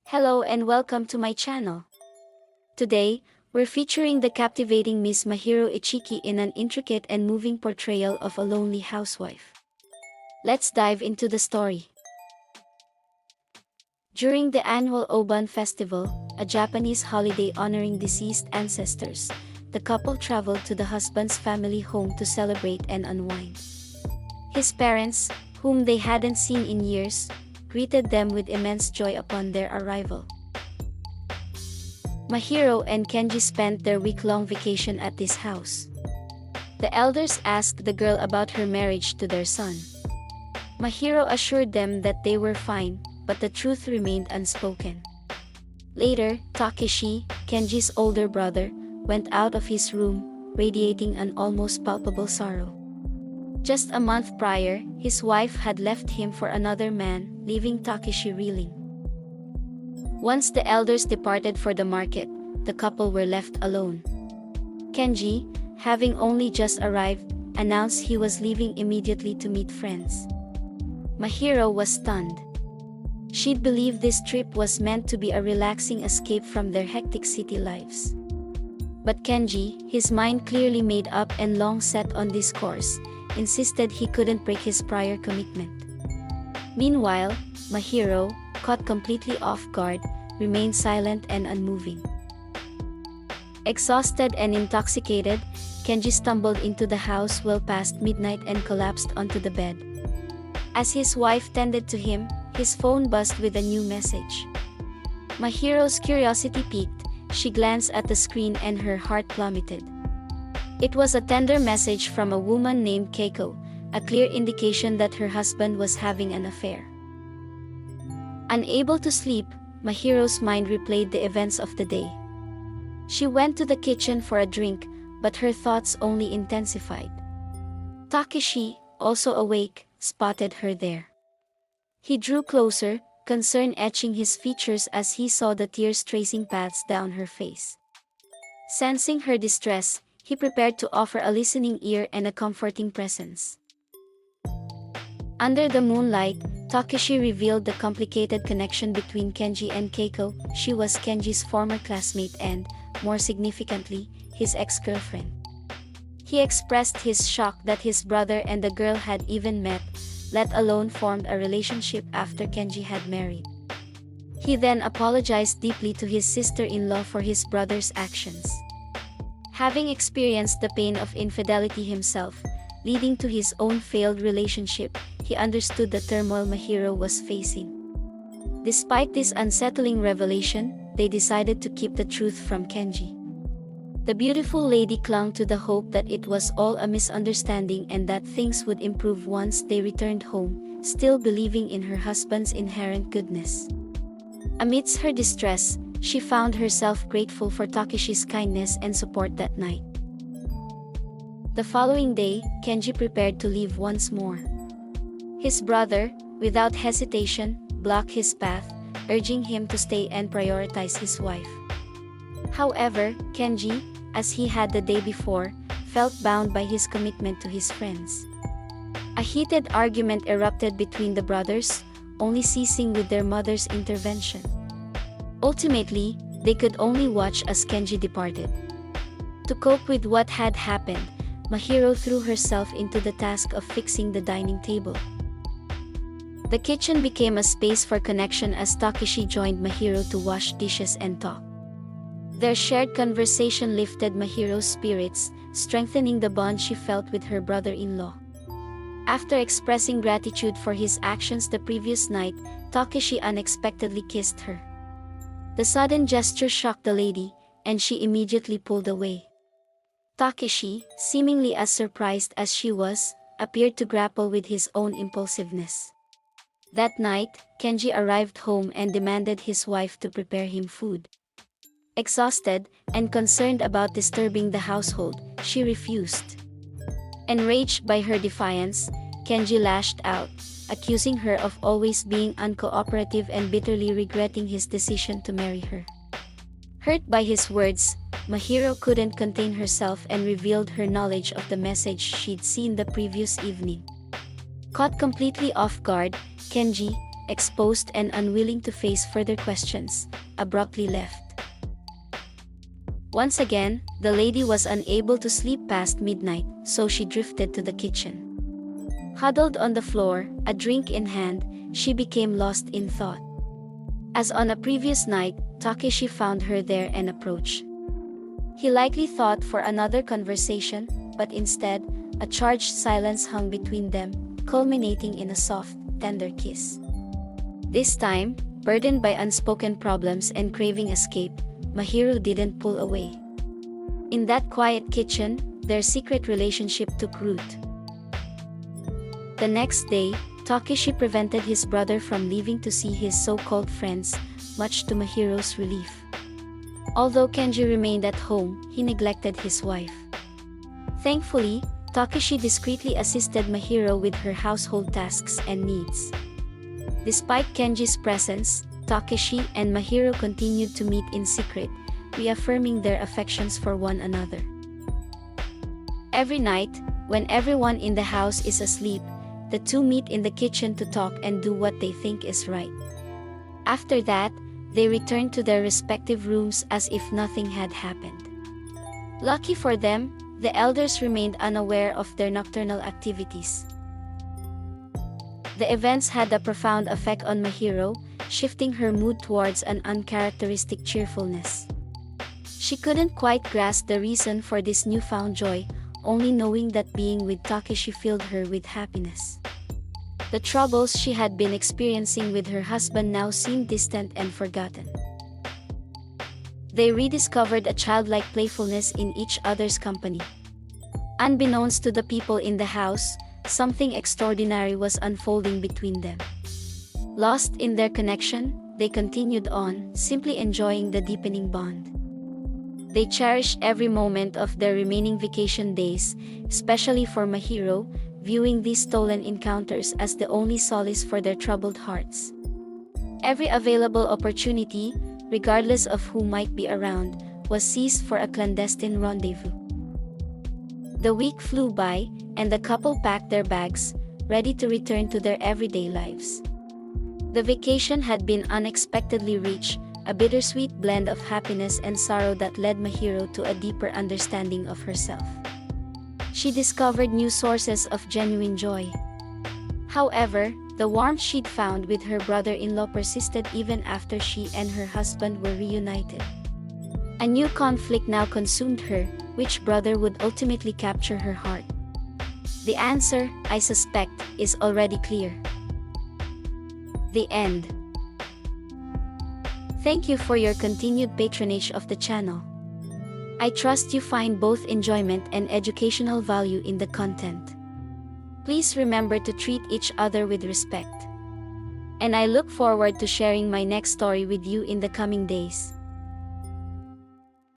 Hello and welcome to my channel. Today, we're featuring the captivating Miss MAHIRO ICHIKI in an intricate and moving portrayal of a lonely housewife. Let's dive into the story. During the annual Obon Festival, a Japanese holiday honoring deceased ancestors, the couple traveled to the husband's family home to celebrate and unwind. His parents, whom they hadn't seen in years, greeted them with immense joy upon their arrival. MAHIRO and Kenji spent their week-long vacation at this house. The elders asked the girl about her marriage to their son. MAHIRO assured them that they were fine, but the truth remained unspoken. Later, Takeshi, Kenji's older brother, went out of his room, radiating an almost palpable sorrow. Just a month prior, his wife had left him for another man, leaving Takeshi reeling. Once the elders departed for the market, the couple were left alone. Kenji, having only just arrived, announced he was leaving immediately to meet friends. MAHIRO was stunned. She'd believed this trip was meant to be a relaxing escape from their hectic city lives. But Kenji, his mind clearly made up and long set on this course, insisted he couldn't break his prior commitment. Meanwhile, MAHIRO, caught completely off guard, remained silent and unmoving. Exhausted and intoxicated, Kenji stumbled into the house well past midnight and collapsed onto the bed. As his wife tended to him, his phone buzzed with a new message. MAHIRO's curiosity piqued, she glanced at the screen and her heart plummeted. It was a tender message from a woman named Keiko, a clear indication that her husband was having an affair. Unable to sleep, MAHIRO's mind replayed the events of the day. She went to the kitchen for a drink, but her thoughts only intensified. Takeshi, also awake, spotted her there. He drew closer, concern etching his features as he saw the tears tracing paths down her face. Sensing her distress, he prepared to offer a listening ear and a comforting presence. Under the moonlight, Takeshi revealed the complicated connection between Kenji and Keiko. She was Kenji's former classmate and, more significantly, his ex-girlfriend. He expressed his shock that his brother and the girl had even met, let alone formed a relationship after Kenji had married. He then apologized deeply to his sister-in-law for his brother's actions. Having experienced the pain of infidelity himself, leading to his own failed relationship, he understood the turmoil MAHIRO was facing. Despite this unsettling revelation, they decided to keep the truth from Kenji. The beautiful lady clung to the hope that it was all a misunderstanding and that things would improve once they returned home, still believing in her husband's inherent goodness. Amidst her distress, she found herself grateful for Takeshi's kindness and support that night. The following day, Kenji prepared to leave once more. His brother, without hesitation, blocked his path, urging him to stay and prioritize his wife. However, Kenji, as he had the day before, felt bound by his commitment to his friends. A heated argument erupted between the brothers, only ceasing with their mother's intervention. Ultimately, they could only watch as Kenji departed. To cope with what had happened, MAHIRO threw herself into the task of fixing the dining table. The kitchen became a space for connection as Takeshi joined MAHIRO to wash dishes and talk. Their shared conversation lifted MAHIRO's spirits, strengthening the bond she felt with her brother-in-law. After expressing gratitude for his actions the previous night, Takeshi unexpectedly kissed her. The sudden gesture shocked the lady, and she immediately pulled away. Takeshi, seemingly as surprised as she was, appeared to grapple with his own impulsiveness. That night, Kenji arrived home and demanded his wife to prepare him food. Exhausted, and concerned about disturbing the household, she refused. Enraged by her defiance, Kenji lashed out, accusing her of always being uncooperative and bitterly regretting his decision to marry her. Hurt by his words, MAHIRO couldn't contain herself and revealed her knowledge of the message she'd seen the previous evening. Caught completely off guard, Kenji, exposed and unwilling to face further questions, abruptly left. Once again, the lady was unable to sleep past midnight, so she drifted to the kitchen. Huddled on the floor, a drink in hand, she became lost in thought. As on a previous night, Takeshi found her there and approached. He likely thought for another conversation, but instead, a charged silence hung between them, culminating in a soft, tender kiss. This time, burdened by unspoken problems and craving escape, Mahiro didn't pull away. In that quiet kitchen, their secret relationship took root. The next day, Takeshi prevented his brother from leaving to see his so-called friends, much to Mahiro's relief. Although Kenji remained at home, he neglected his wife. Thankfully, Takeshi discreetly assisted Mahiro with her household tasks and needs. Despite Kenji's presence, Takeshi and Mahiro continued to meet in secret, reaffirming their affections for one another. Every night, when everyone in the house is asleep, the two meet in the kitchen to talk and do what they think is right. After that, they return to their respective rooms as if nothing had happened. Lucky for them, the elders remained unaware of their nocturnal activities. The events had a profound effect on Mahiro, shifting her mood towards an uncharacteristic cheerfulness. She couldn't quite grasp the reason for this newfound joy, only knowing that being with Takeshi filled her with happiness. The troubles she had been experiencing with her husband now seemed distant and forgotten. They rediscovered a childlike playfulness in each other's company. Unbeknownst to the people in the house, something extraordinary was unfolding between them. Lost in their connection, they continued on, simply enjoying the deepening bond. They cherished every moment of their remaining vacation days, especially for Mahiro, viewing these stolen encounters as the only solace for their troubled hearts. Every available opportunity, regardless of who might be around, was seized for a clandestine rendezvous. The week flew by, and the couple packed their bags, ready to return to their everyday lives. The vacation had been unexpectedly rich, a bittersweet blend of happiness and sorrow that led Mahiro to a deeper understanding of herself. She discovered new sources of genuine joy. However, the warmth she'd found with her brother-in-law persisted even after she and her husband were reunited. A new conflict now consumed her: which brother would ultimately capture her heart? The answer, I suspect, is already clear. The end. Thank you for your continued patronage of the channel. I trust you find both enjoyment and educational value in the content. Please remember to treat each other with respect. And I look forward to sharing my next story with you in the coming days.